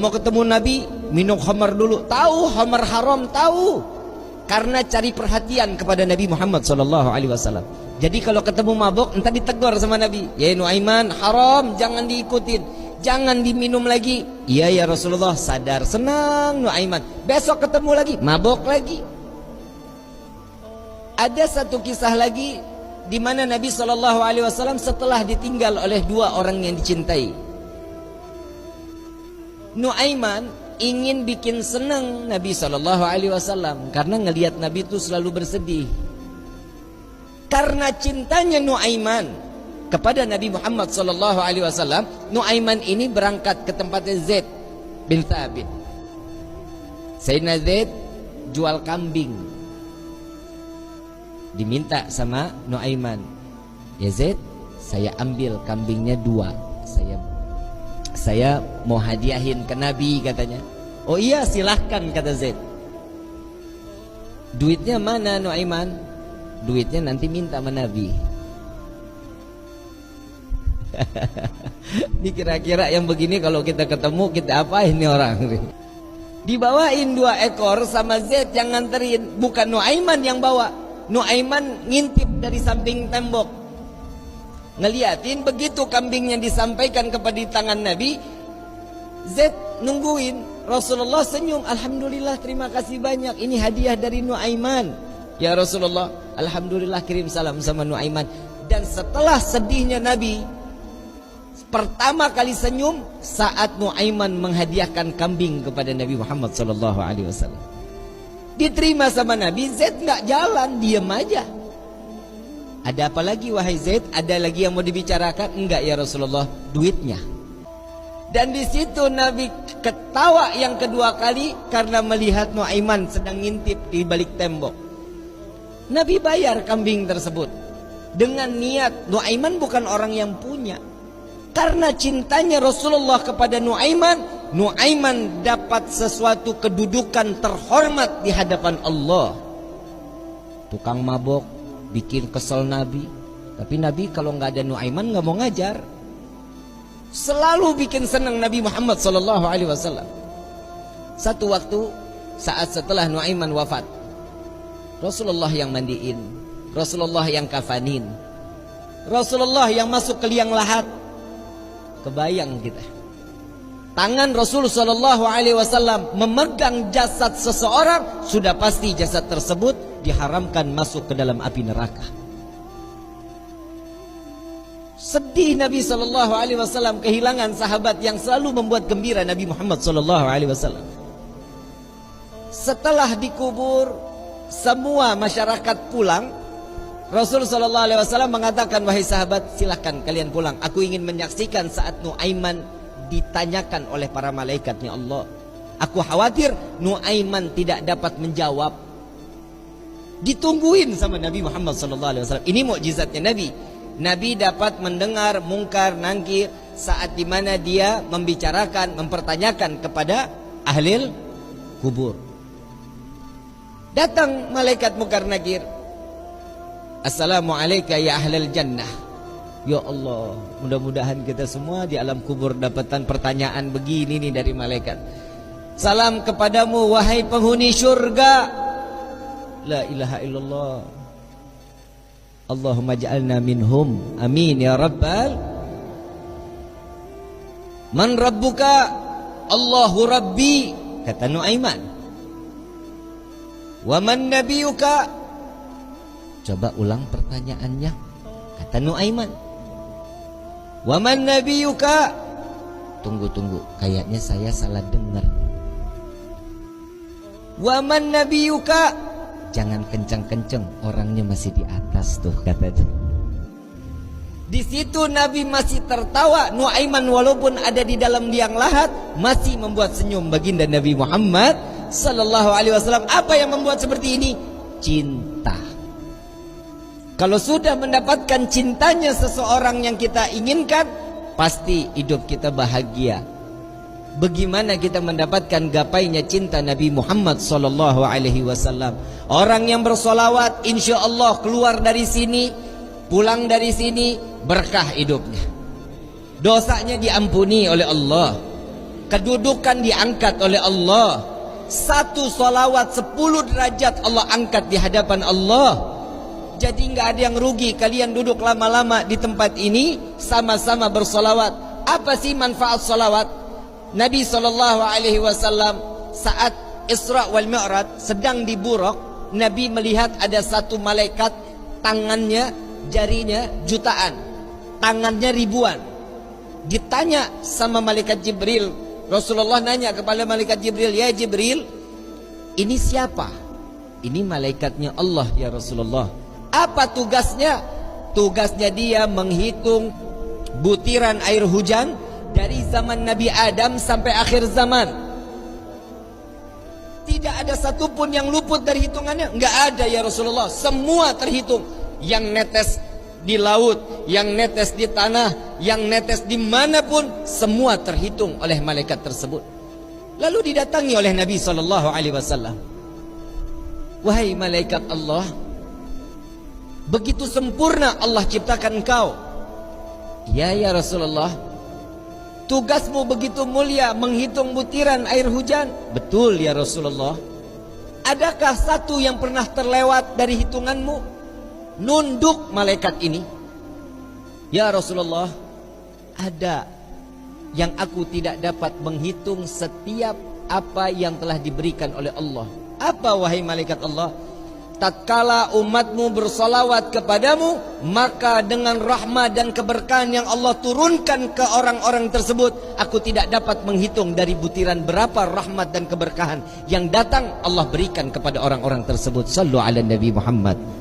Kalau mau ketemu Nabi, minum khamar dulu. Tahu khamar haram, tahu. Karena cari perhatian kepada Nabi Muhammad SAW. Jadi kalau ketemu mabuk, entah ditegur sama Nabi. Ya Nuaiman, haram, jangan diikutin, jangan diminum lagi. Iya ya Rasulullah, sadar, senang Nuaiman. Besok ketemu lagi, mabuk lagi. Ada satu kisah lagi di mana Nabi SAW setelah ditinggal oleh dua orang yang dicintai. Nuaiman ingin bikin senang Nabi SAW karena ngelihat Nabi itu selalu bersedih. Karena cintanya Nuaiman kepada Nabi Muhammad SAW, Nuaiman ini berangkat ke tempatnya Zaid bin Thabit. Sayyidina Zaid jual kambing, diminta sama Nuaiman, ya Zaid, saya ambil kambingnya 2, saya mau hadiahin ke Nabi katanya. Oh iya silahkan kata Zaid. Duitnya mana Nuaiman? Duitnya nanti minta sama Nabi. Ini kira-kira yang begini kalau kita ketemu kita apain nih orang? Dibawain 2 ekor sama Zaid yang nganterin, bukan Nuaiman yang bawa. Nuaiman ngintip dari samping tembok, ngeliatin. Begitu kambingnya disampaikan kepada tangan Nabi, Zaid nungguin. Rasulullah senyum, alhamdulillah, terima kasih banyak, ini hadiah dari Nuaiman. Ya Rasulullah, alhamdulillah, kirim salam sama Nuaiman. Dan setelah sedihnya Nabi, pertama kali senyum saat Nuaiman menghadiahkan kambing kepada Nabi Muhammad SAW. Diterima sama Nabi. Zaid nggak jalan, diam aja. Ada apa lagi wahai Zaid? Ada lagi yang mau dibicarakan? Enggak ya Rasulullah, duitnya. Dan di situ Nabi ketawa yang kedua kali karena melihat Nuaiman sedang ngintip di balik tembok. Nabi bayar kambing tersebut dengan niat Nuaiman bukan orang yang punya. Karena cintanya Rasulullah kepada Nuaiman, Nuaiman dapat sesuatu kedudukan terhormat di hadapan Allah. Tukang mabok bikin kesel Nabi, tapi Nabi kalau nggak ada Nuaiman nggak mau ngajar. Selalu bikin senang Nabi Muhammad SAW. Satu waktu saat setelah Nuaiman wafat, Rasulullah yang mandiin, Rasulullah yang kafanin, Rasulullah yang masuk ke liang lahat. Kebayang kita, tangan Rasul SAW memegang jasad seseorang, sudah pasti jasad tersebut diharamkan masuk ke dalam api neraka. Sedih Nabi SAW kehilangan sahabat yang selalu membuat gembira Nabi Muhammad SAW. Setelah dikubur, semua masyarakat pulang. Rasul SAW mengatakan, wahai sahabat, silahkan kalian pulang. Aku ingin menyaksikan saat Nuaiman ditanyakan oleh para malaikatnya Allah. Aku khawatir Nuaiman tidak dapat menjawab. Ditungguin sama Nabi Muhammad SAW. Ini mukjizatnya Nabi. Nabi dapat mendengar mungkar nangkir saat dimana dia membicarakan, mempertanyakan kepada ahli kubur. Datang malaikat mungkar nakir. Assalamualaikum ya ahlal jannah. Ya Allah, mudah-mudahan kita semua di alam kubur dapatan pertanyaan begini nih dari malaikat. Salam kepadamu wahai penghuni syurga. La ilaha illallah. Allahumma ja'alna minhum. Amin ya rabbal. Man rabbuka? Allahu rabbi, kata Nuaiman. Wa man nabiyuka? Coba ulang pertanyaannya, kata Nuaiman. Wa man nabiyuka? Tunggu, kayaknya saya salah dengar. Wa man nabiyuka? Jangan kencang-kencang, orangnya masih di atas tuh, kata dia. Di situ Nabi masih tertawa. Nuaiman walaupun ada di dalam liang lahat masih membuat senyum baginda Nabi Muhammad SAW. Apa yang membuat seperti ini? Cinta. Kalau sudah mendapatkan cintanya seseorang yang kita inginkan, pasti hidup kita bahagia. Bagaimana kita mendapatkan gapainya cinta Nabi Muhammad SAW? Orang yang bersolawat, insya Allah keluar dari sini, pulang dari sini, berkah hidupnya. Dosanya diampuni oleh Allah. kedudukan diangkat oleh Allah. Satu salawat 10 derajat Allah angkat di hadapan Allah. Jadi nggak ada yang rugi kalian duduk lama-lama di tempat ini sama-sama bersolawat. Apa sih manfaat solawat? Nabi SAW saat Isra wal Mi'raj sedang di Buraq, Nabi melihat ada satu malaikat, tangannya, jarinya jutaan, tangannya ribuan. Ditanya sama malaikat Jibril, Rasulullah nanya kepada malaikat Jibril, ya Jibril, ini siapa? Ini malaikatnya Allah ya Rasulullah. Apa tugasnya? Tugasnya dia menghitung butiran air hujan dari zaman Nabi Adam sampai akhir zaman. Tidak ada satupun yang luput dari hitungannya. Enggak ada ya Rasulullah. Semua terhitung. Yang netes di laut, yang netes di tanah, yang netes dimanapun, semua terhitung oleh malaikat tersebut. Lalu didatangi oleh Nabi SAW. Wahai malaikat Allah, begitu sempurna Allah ciptakan engkau. Ya Rasulullah, tugasmu begitu mulia menghitung butiran air hujan. Betul ya Rasulullah. Adakah satu yang pernah terlewat dari hitunganmu? Nunduk malaikat ini. Ya Rasulullah, ada yang aku tidak dapat menghitung setiap apa yang telah diberikan oleh Allah. Apa wahai malaikat Allah? Tatkala umatmu bersolawat kepadamu, maka dengan rahmat dan keberkahan yang Allah turunkan ke orang-orang tersebut, aku tidak dapat menghitung dari butiran berapa rahmat dan keberkahan yang datang Allah berikan kepada orang-orang tersebut. Sallu ala Nabi Muhammad.